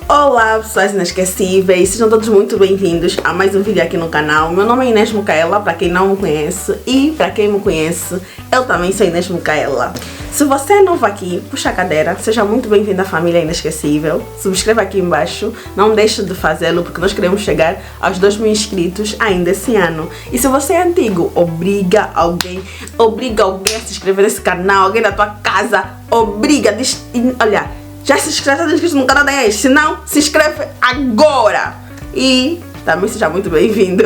Olá pessoas inesquecíveis, sejam todos muito bem-vindos a mais um vídeo aqui no canal. Meu nome é Inês Mucaela, para quem não me conhece, e para quem me conhece, eu também sou Inês Mucaela. Se você é novo aqui, puxa a cadeira, seja muito bem-vindo à família Inesquecível. Subscreva aqui embaixo, não deixe de fazê-lo porque nós queremos chegar aos 2.000 inscritos ainda esse ano. E se você é antigo, obriga alguém a se inscrever nesse canal, alguém da tua casa, olha, já se inscreve no canal da Inês, se não, se inscreve agora! E também seja muito bem-vindo.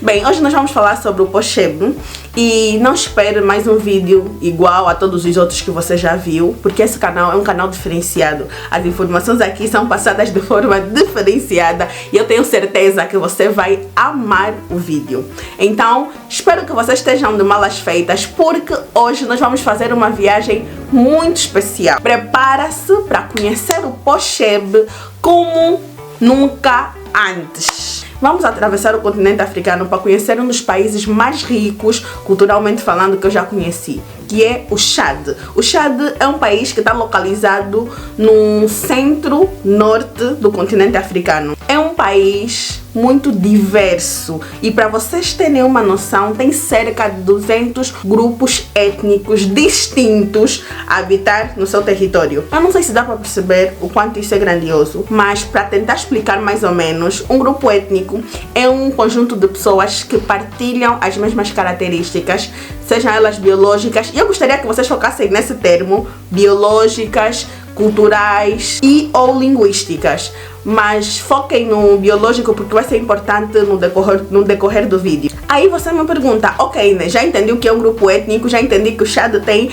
Bem, hoje nós vamos falar sobre o Pocheb e não espere mais um vídeo igual a todos os outros que você já viu, porque esse canal é um canal diferenciado. As informações aqui são passadas de forma diferenciada e eu tenho certeza que você vai amar o vídeo. Então, espero que vocês estejam de malas feitas, porque hoje nós vamos fazer uma viagem muito especial. Prepara-se para conhecer o Pocheb como nunca antes. Vamos atravessar o continente africano para conhecer um dos países mais ricos, culturalmente falando, que eu já conheci, que é o Chad. O Chad é um país que está localizado no centro-norte do continente africano. É um país muito diverso e, para vocês terem uma noção, tem cerca de 200 grupos étnicos distintos a habitar no seu território. Eu não sei se dá para perceber o quanto isso é grandioso, mas para tentar explicar mais ou menos, um grupo étnico é um conjunto de pessoas que partilham as mesmas características, sejam elas biológicas, e eu gostaria que vocês focassem nesse termo, biológicas, culturais e ou linguísticas, mas foquem no biológico porque vai ser importante no decorrer do vídeo. Aí você me pergunta, ok, né, já entendi o que é um grupo étnico, já entendi que o Chad tem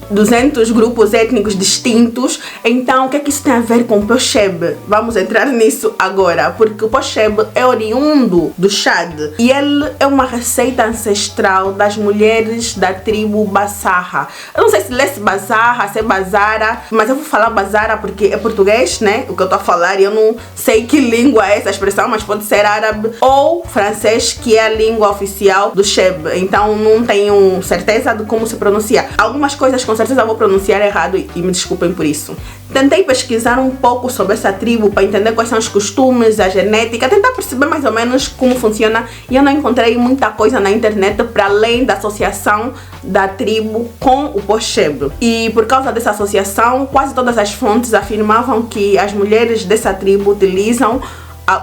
200 grupos étnicos distintos, então o que é que isso tem a ver com o Pocheb? Vamos entrar nisso agora, porque o Pocheb é oriundo do Chad e ele é uma receita ancestral das mulheres da tribo Bazara. Eu não sei se lê-se Bazara, se é Bazara, mas eu vou falar Bazara porque é português, né, o que eu tô a falar, e eu não sei que língua é essa expressão, mas pode ser árabe ou francês, que é a língua oficial do Cheb, então não tenho certeza de como se pronuncia. Algumas coisas com certeza vou pronunciar errado e me desculpem por isso. Tentei pesquisar um pouco sobre essa tribo para entender quais são os costumes, a genética, tentar perceber mais ou menos como funciona, e eu não encontrei muita coisa na internet para além da associação da tribo com o Pocheb. E por causa dessa associação, quase todas as fontes afirmavam que as mulheres dessa tribo utilizam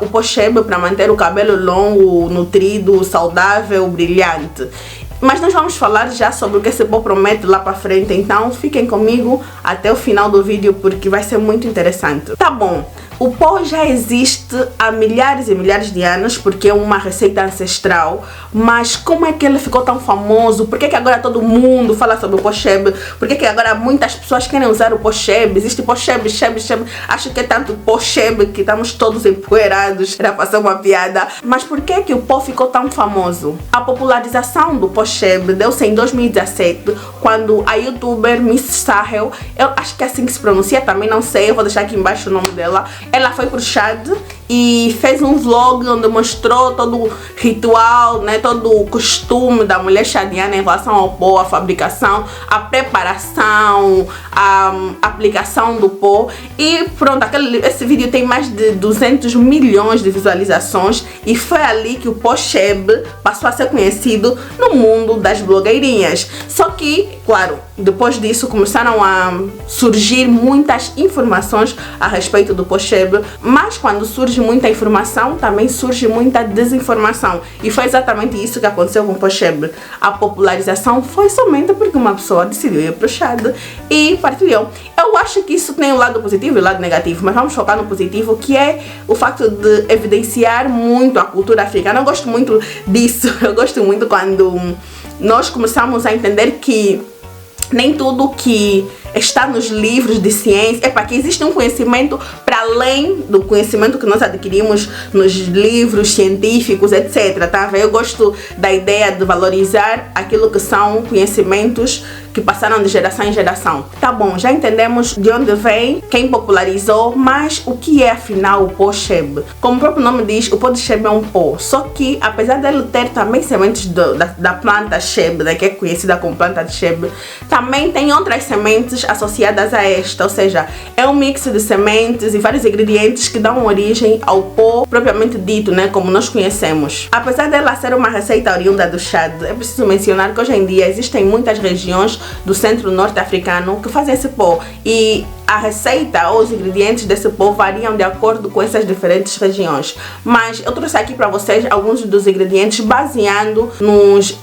o Pocheb para manter o cabelo longo, nutrido, saudável, brilhante. Mas nós vamos falar já sobre o que esse povo promete lá pra frente, então fiquem comigo até o final do vídeo porque vai ser muito interessante. Tá bom, o pó já existe há milhares e milhares de anos porque é uma receita ancestral, mas como é que ele ficou tão famoso? Por que que agora todo mundo fala sobre o Pocheb? Por que que agora muitas pessoas querem usar o Pocheb? Existe Pocheb, Cheb. Acho que é tanto Pocheb que estamos todos empoeirados. Era pra ser uma piada. Mas por que que o pó ficou tão famoso? A popularização do Pocheb deu-se em 2017, quando a youtuber Miss Sahel, eu acho que é assim que se pronuncia, também não sei, eu vou deixar aqui embaixo o nome dela, ela foi pro Chad e fez um vlog onde mostrou todo o ritual, né, todo o costume da mulher chadiana em relação ao pó, a fabricação, a preparação, a aplicação do pó. E pronto, esse vídeo tem mais de 200 milhões de visualizações e foi ali que o Pocheb passou a ser conhecido no mundo das blogueirinhas. Só que, claro, depois disso começaram a surgir muitas informações a respeito do Pocheb, mas quando surge muita informação, também surge muita desinformação. E foi exatamente isso que aconteceu com o Pocheb. A popularização foi somente porque uma pessoa decidiu ir pro Chad e partilhou. Eu acho que isso tem um lado positivo e um lado negativo, mas vamos focar no positivo, que é o facto de evidenciar muito a cultura africana. Eu gosto muito disso, eu gosto muito quando nós começamos a entender que nem tudo que está nos livros de ciência, que existe um conhecimento para além do conhecimento que nós adquirimos nos livros científicos, etc. Tá? Eu gosto da ideia de valorizar aquilo que são conhecimentos que passaram de geração em geração. Tá bom, já entendemos de onde vem, quem popularizou, mas o que é afinal o Pocheb? Como o próprio nome diz, o Pocheb é um pó, só que apesar dele ter também sementes da planta Cheb, né, que é conhecida como planta de Cheb, também tem outras sementes associadas a esta, ou seja, é um mix de sementes e vários vários ingredientes que dão origem ao pó propriamente dito, né, como nós conhecemos. Apesar dela ser uma receita oriunda do Chad, é preciso mencionar que hoje em dia existem muitas regiões do centro-norte africano que fazem esse pó, e a receita ou os ingredientes desse pó variam de acordo com essas diferentes regiões. Mas eu trouxe aqui para vocês alguns dos ingredientes baseando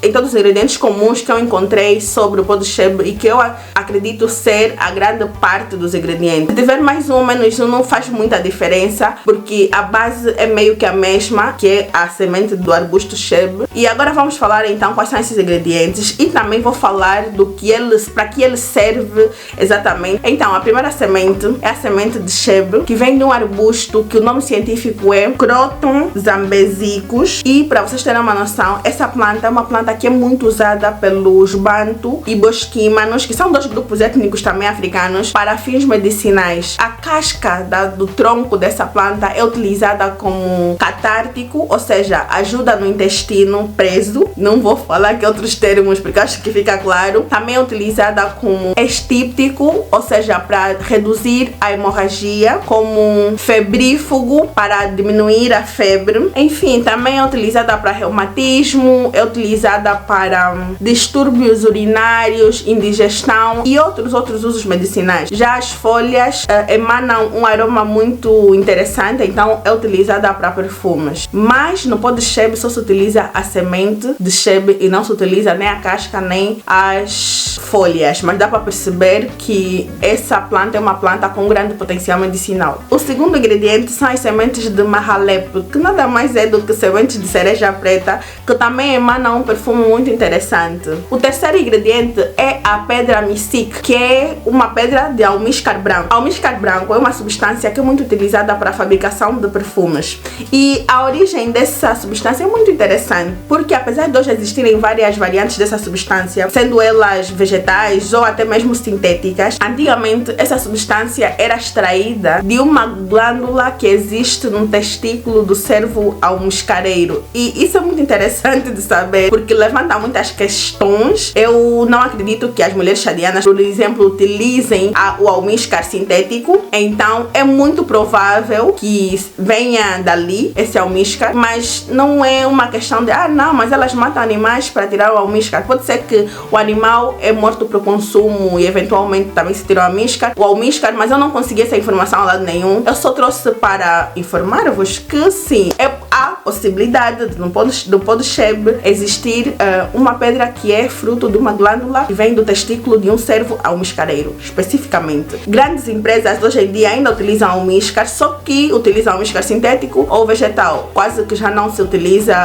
em todos os ingredientes comuns que eu encontrei sobre o pó de Cheb e que eu acredito ser a grande parte dos ingredientes. Se tiver mais um ou menos um não faz muita diferença, porque a base é meio que a mesma, que é a semente do arbusto Cheb. E agora vamos falar então quais são esses ingredientes e também vou falar para que ele serve exatamente. Então, a primeira semente é a semente de Cheb, que vem de um arbusto que o nome científico é Croton zambesicus, e para vocês terem uma noção, essa planta é uma planta que é muito usada pelos Bantu e Bosquimanos, que são dois grupos étnicos também africanos, para fins medicinais. A casca do tronco dessa planta é utilizada como catártico, ou seja, ajuda no intestino preso. Não vou falar aqui outros termos porque acho que fica claro. Também é utilizada como estíptico, ou seja, para reduzir a hemorragia, como febrífugo para diminuir a febre. Enfim, também é utilizada para reumatismo, é utilizada para distúrbios urinários, indigestão e outros usos medicinais. Já as folhas emanam um aroma muito interessante, então é utilizada para perfumes. Mas no pó de Cheb só se utiliza a semente de Cheb e não se utiliza nem a casca nem as folhas, mas dá para perceber que essa planta é uma planta com grande potencial medicinal. O segundo ingrediente são as sementes de Mahalep, que nada mais é do que sementes de cereja preta, que também emanam um perfume muito interessante. O terceiro ingrediente é a pedra Misik, que é uma pedra de almíscar branco. Almíscar branco é uma substância que é muito utilizada para a fabricação de perfumes. E a origem dessa substância é muito interessante, porque apesar de hoje existirem várias variantes dessa substância, sendo elas vegetais ou até mesmo sintéticas, antigamente essa substância era extraída de uma glândula que existe no testículo do cervo almiscareiro. E isso é muito interessante de saber, porque levanta muitas questões. Eu não acredito que as mulheres chadianas, por exemplo, utilizem o almíscar sintético, então é muito provável que venha dali esse almíscar, mas não é uma questão de não, mas elas matam animais para tirar o almíscar. Pode ser que o animal é morto para o consumo e eventualmente também se tirou o almíscar, mas eu não consegui essa informação a lado nenhum. Eu só trouxe para informar-vos que sim, há possibilidade de no pó de Cheb existir uma pedra que é fruto de uma glândula que vem do testículo de um cervo almiscareiro, especificamente. Grandes empresas hoje em dia ainda utilizam almíscar, só que utilizam almíscar sintético ou vegetal. Quase que já não se utiliza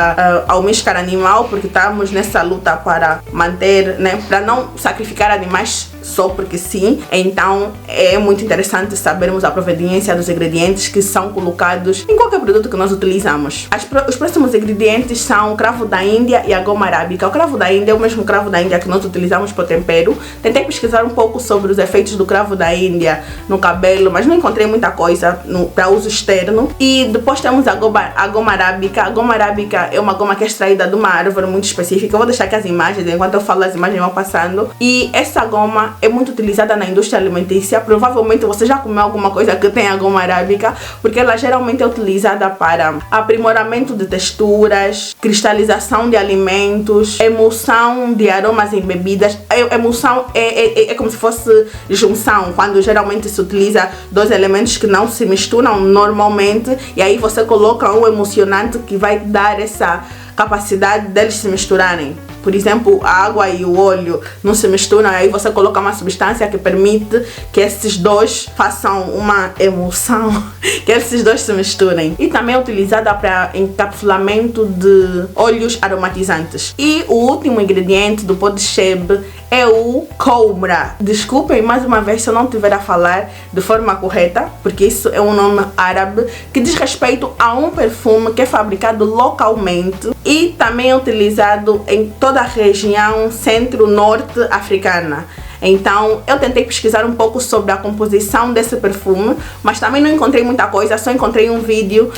almíscar animal, porque estamos nessa luta para manter, né, para não sacrificar animais só porque sim. Então é muito interessante sabermos a proveniência dos ingredientes que são colocados em qualquer produto que nós utilizamos. Os próximos ingredientes são o cravo da Índia e a goma arábica. O cravo da Índia é o mesmo cravo da Índia que nós utilizamos para o tempero. Tentei pesquisar um pouco sobre os efeitos do cravo da Índia no cabelo, mas não encontrei muita coisa para uso externo. E depois temos a goma arábica. A goma arábica é uma goma que é extraída de uma árvore muito específica. Eu vou deixar aqui as imagens, enquanto eu falo as imagens vão passando. E essa goma é muito utilizada na indústria alimentícia. Provavelmente você já comeu alguma coisa que tem a goma arábica, porque ela geralmente é utilizada para aprimoramento de texturas, cristalização de alimentos, emulsão de aromas em bebidas. Emulsão é como se fosse junção, quando geralmente se utiliza dois elementos que não se misturam normalmente, e aí você coloca um emulsionante que vai dar essa capacidade deles se misturarem. Por exemplo, a água e o óleo não se misturam, aí você coloca uma substância que permite que esses dois façam uma emulsão, que esses dois se misturem. E também é utilizada para encapsulamento de óleos aromatizantes. E o último ingrediente do pó de Cheb é o coumra. Desculpem mais uma vez se eu não estiver a falar de forma correta, porque isso é um nome árabe que diz respeito a um perfume que é fabricado localmente e também é utilizado em toda a região centro-norte africana. Então eu tentei pesquisar um pouco sobre a composição desse perfume, mas também não encontrei muita coisa, só encontrei um vídeo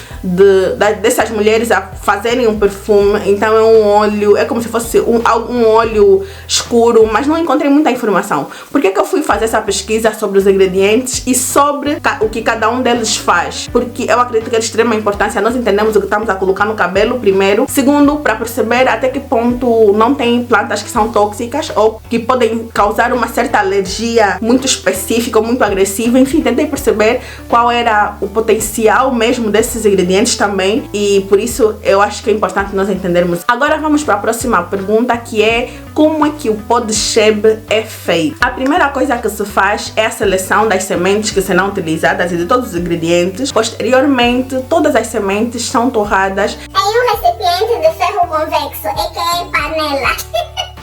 dessas mulheres a fazerem um perfume. Então é um óleo, é como se fosse um óleo escuro, mas não encontrei muita informação. Por que eu fui fazer essa pesquisa sobre os ingredientes e sobre o que cada um deles faz? Porque eu acredito que é de extrema importância nós entendemos o que estamos a colocar no cabelo primeiro. Segundo, para perceber até que ponto não tem plantas que são tóxicas ou que podem causar uma certa alergia muito específica ou muito agressiva. Enfim, tentei perceber qual era o potencial mesmo desses ingredientes também, e por isso eu acho que é importante nós entendermos. Agora vamos para a próxima pergunta, que é como é que o pó de Shea é feito? A primeira coisa que se faz é a seleção das sementes que serão utilizadas e de todos os ingredientes. Posteriormente, todas as sementes são torradas em um recipiente de ferro convexo, aka panela.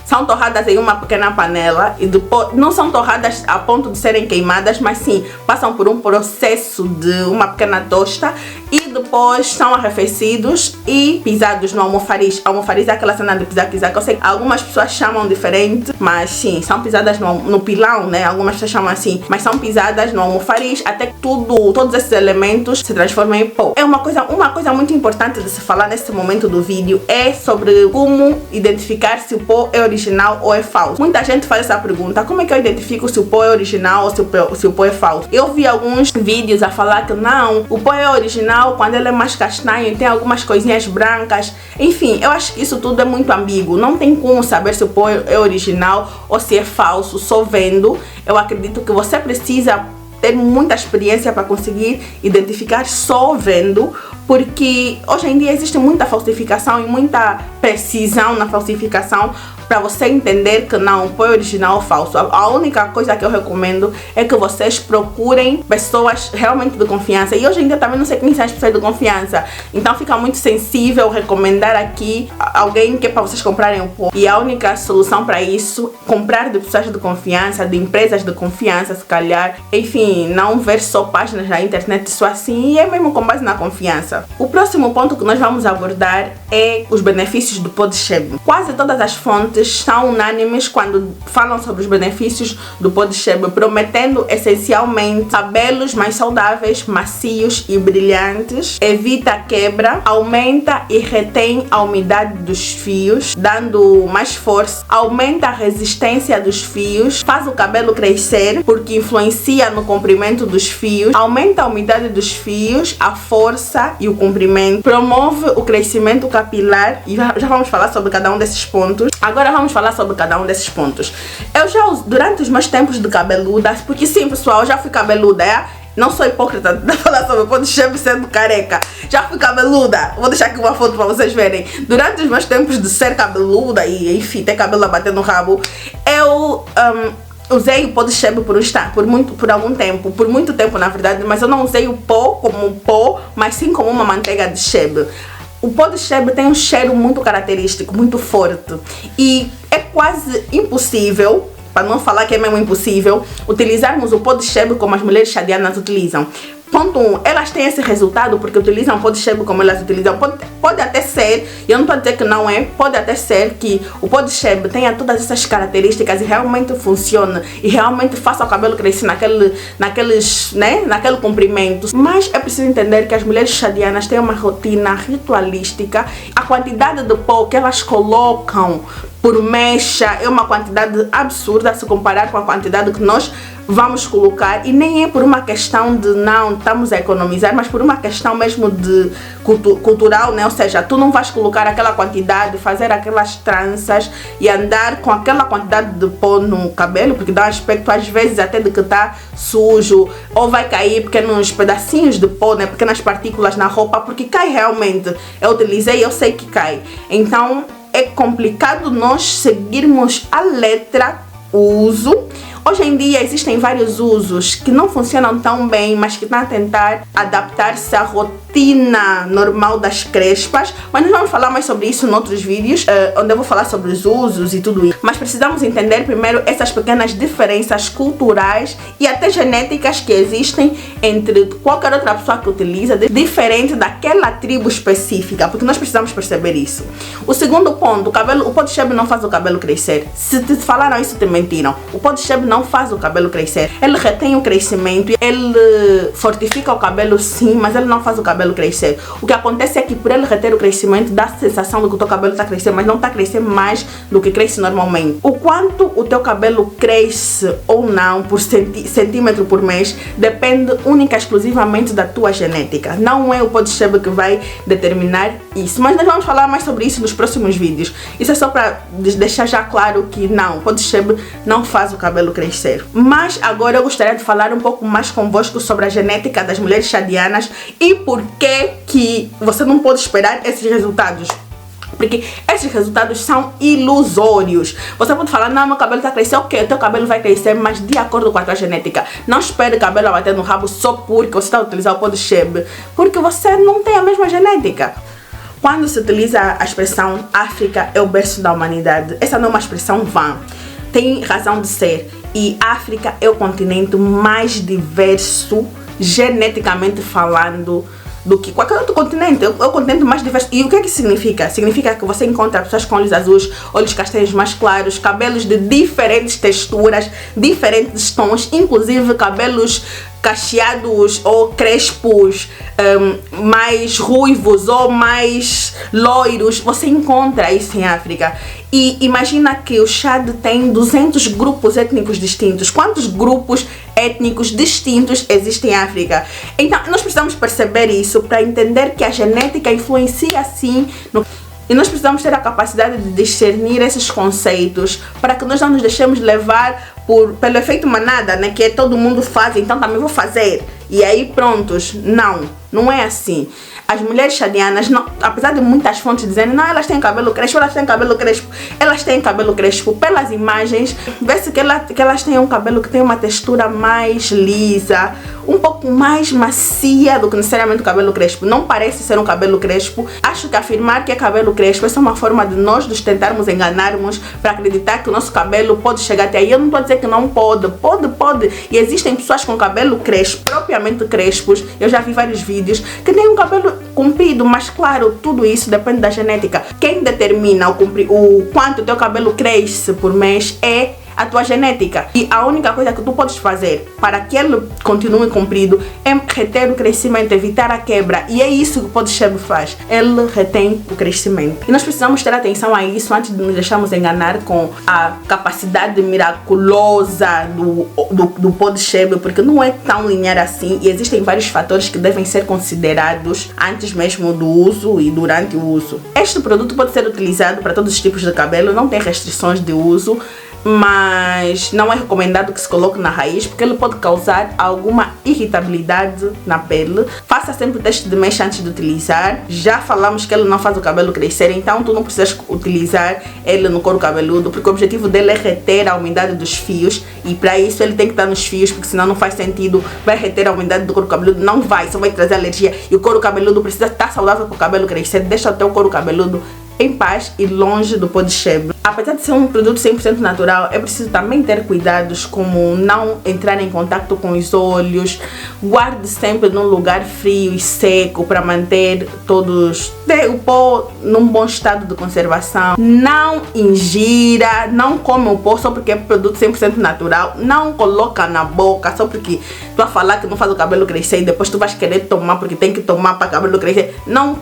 São torradas em uma pequena panela e depois não são torradas a ponto de serem queimadas, mas sim passam por um processo de uma pequena tosta e depois são arrefecidos e pisados no almofariz. Almofariz é aquela cena de pisar, que eu sei que algumas pessoas chamam diferente, mas sim, são pisadas no pilão, né? Algumas pessoas chamam assim, mas são pisadas no almofariz até que todos esses elementos se transformem em pó. É uma coisa muito importante de se falar nesse momento do vídeo é sobre como identificar se o pó é original ou é falso. Muita gente faz essa pergunta: como é que eu identifico se o pó é original ou se o pó é falso? Eu vi alguns vídeos a falar que não, o pó é original quando ele é mais castanho e tem algumas coisinhas brancas. Enfim, eu acho que isso tudo é muito ambíguo. Não tem como saber se o pó é original ou se é falso só vendo. Eu acredito que você precisa ter muita experiência para conseguir identificar só vendo, porque hoje em dia existe muita falsificação e muita precisão na falsificação para você entender que não, pó é original ou falso. A única coisa que eu recomendo é que vocês procurem pessoas realmente de confiança. E hoje em dia também não sei quem são as pessoas de confiança, então fica muito sensível recomendar aqui alguém que é para vocês comprarem o pó. E a única solução para isso, comprar de pessoas de confiança, de empresas de confiança, se calhar. Enfim, não ver só páginas na internet só assim, e é mesmo com base na confiança. O próximo ponto que nós vamos abordar é os benefícios do pó de Shea. Quase todas as fontes são unânimes quando falam sobre os benefícios do pó de Shea, prometendo essencialmente cabelos mais saudáveis, macios e brilhantes, evita a quebra, aumenta e retém a umidade dos fios, dando mais força, aumenta a resistência dos fios, faz o cabelo crescer porque influencia no comprimento dos fios, aumenta a umidade dos fios, a força e o comprimento, promove o crescimento capilar, e já vamos falar sobre cada um desses pontos. Agora vamos falar sobre cada um desses pontos. Eu já uso durante os meus tempos de cabeluda, porque sim, pessoal, eu já fui cabeluda, não sou hipócrita de falar sobre o pó de Shea sendo careca. Já fui cabeluda. Vou deixar aqui uma foto para vocês verem. Durante os meus tempos de ser cabeluda e enfim, ter cabelo a bater no rabo, eu usei o pó de Shea por algum tempo, por muito tempo na verdade, mas eu não usei o pó como um pó, mas sim como uma manteiga de Shea. O pó de Shea tem um cheiro muito característico, muito forte, e é quase impossível, para não falar que é mesmo impossível, utilizarmos o pó de Shea como as mulheres chadianas utilizam. Ponto 1, elas têm esse resultado porque utilizam o pó de Shea como elas utilizam. Pode até ser, e eu não estou a dizer que não é, pode até ser que o pó de Shea tenha todas essas características e realmente funcione e realmente faça o cabelo crescer naquele comprimento. Mas é preciso entender que as mulheres chadianas têm uma rotina ritualística. A quantidade de pó que elas colocam por mecha é uma quantidade absurda se comparar com a quantidade que nós vamos colocar, e nem é por uma questão de não estamos a economizar, mas por uma questão mesmo de cultural, né? Ou seja, tu não vais colocar aquela quantidade, fazer aquelas tranças e andar com aquela quantidade de pó no cabelo, porque dá um aspecto às vezes até de que está sujo, ou vai cair pequenos pedacinhos de pó, né? Pequenas partículas na roupa, porque cai realmente. Eu utilizei, eu sei que cai. Então é complicado nós seguirmos a letra o uso. Hoje em dia existem vários usos que não funcionam tão bem, mas que estão a tentar adaptar-se à rotina normal das crespas. Mas nós vamos falar mais sobre isso em outros vídeos, onde eu vou falar sobre os usos e tudo isso. Mas precisamos entender primeiro essas pequenas diferenças culturais e até genéticas que existem entre qualquer outra pessoa que utiliza, diferente daquela tribo específica, porque nós precisamos perceber isso. O segundo ponto, o pó de Shea não faz o cabelo crescer. Se te falaram isso, te mentiram. O pó de Shea não faz o cabelo crescer. Ele retém o crescimento, ele fortifica o cabelo sim, mas ele não faz o cabelo crescer. O que acontece é que por ele reter o crescimento, dá a sensação de que o teu cabelo está crescendo, mas não está crescendo mais do que cresce normalmente. O quanto o teu cabelo cresce ou não por centímetro por mês depende única e exclusivamente da tua genética. Não é o Pod Shape que vai determinar isso, mas nós vamos falar mais sobre isso nos próximos vídeos. Isso é só para deixar já claro que não, o Pod Shape não faz o cabelo crescer. Mas agora eu gostaria de falar um pouco mais convosco sobre a genética das mulheres chadianas e por que você não pode esperar esses resultados. Porque esses resultados são ilusórios. Você pode falar, não, meu cabelo está crescendo, ok, o teu cabelo vai crescer, mas de acordo com a tua genética. Não espere o cabelo bater no rabo só porque você está a utilizar o Pod Shape, porque você não tem a mesma genética. Quando se utiliza a expressão África é o berço da humanidade, essa não é uma expressão vã, tem razão de ser. E África é o continente mais diverso, geneticamente falando, do que qualquer outro continente. É o continente mais diverso. E o que é que significa? Significa que você encontra pessoas com olhos azuis, olhos castanhos mais claros, cabelos de diferentes texturas, diferentes tons, inclusive cabelos cacheados ou crespos, mais ruivos ou mais loiros. Você encontra isso em África. E imagina que o Chad tem 200 grupos étnicos distintos. Quantos grupos étnicos distintos existem em África? Então nós precisamos perceber isso para entender que a genética influencia sim no... E nós precisamos ter a capacidade de discernir esses conceitos para que nós não nos deixemos levar pelo efeito manada, né? Que é todo mundo faz, então também vou fazer. E aí prontos. Não é assim. As mulheres chadianas, não, apesar de muitas fontes dizendo, não, elas têm cabelo crespo, elas têm cabelo crespo, pelas imagens, vê-se que elas têm um cabelo que tem uma textura mais lisa, um pouco mais macia do que necessariamente o cabelo crespo. Não parece ser um cabelo crespo. Acho que afirmar que é cabelo crespo, essa é uma forma de nós nos tentarmos enganarmos para acreditar que o nosso cabelo pode chegar até aí. Eu não estou a dizer que não pode. E existem pessoas com cabelo crespo, propriamente crespos, eu já vi vários vídeos, que têm um cabelo comprido, mas claro, tudo isso depende da genética. Quem determina o quanto o teu cabelo cresce por mês é a tua genética. E a única coisa que tu podes fazer para que ele continue comprido é reter o crescimento, evitar a quebra. E é isso que o Pod Shape faz. Ele retém o crescimento. E nós precisamos ter atenção a isso antes de nos deixarmos enganar com a capacidade miraculosa do Pod Shape, porque não é tão linear assim e existem vários fatores que devem ser considerados antes mesmo do uso e durante o uso. Este produto pode ser utilizado para todos os tipos de cabelo, não tem restrições de uso, mas não é recomendado que se coloque na raiz porque ele pode causar alguma irritabilidade na pele. Faça sempre o teste de mecha antes de utilizar. Já falamos que ele não faz o cabelo crescer, então tu não precisas utilizar ele no couro cabeludo, porque o objetivo dele é reter a umidade dos fios e para isso ele tem que estar nos fios, porque senão não faz sentido. Vai reter a umidade do couro cabeludo, não vai, só vai trazer alergia, e o couro cabeludo precisa estar saudável para o cabelo crescer. Deixa o teu couro cabeludo em paz e longe do Pod Shape. Apesar de ser um produto 100% natural, é preciso também ter cuidados como não entrar em contato com os olhos. Guarde sempre num lugar frio e seco para manter o pó num bom estado de conservação. Não ingira, não come o pó só porque é produto 100% natural. Não coloca na boca só porque tu vai falar que não faz o cabelo crescer e depois tu vais querer tomar porque tem que tomar para o cabelo crescer. Não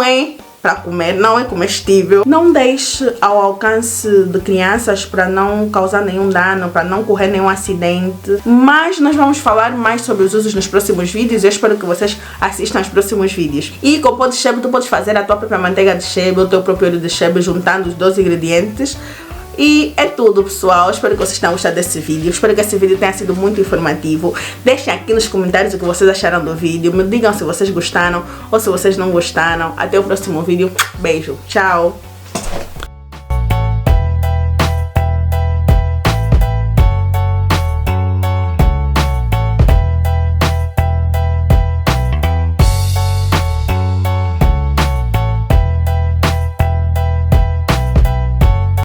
é para comer, não é comestível. Não deixe ao alcance de crianças para não causar nenhum dano, para não correr nenhum acidente. Mas nós vamos falar mais sobre os usos nos próximos vídeos. Eu espero que vocês assistam aos próximos vídeos. E com o Pod Shape tu podes fazer a tua própria manteiga de Shape, o teu próprio óleo de Shape, juntando os 2 ingredientes. E é tudo, pessoal. Espero que vocês tenham gostado desse vídeo. Espero que esse vídeo tenha sido muito informativo. Deixem aqui nos comentários o que vocês acharam do vídeo. Me digam se vocês gostaram ou se vocês não gostaram. Até o próximo vídeo. Beijo. Tchau.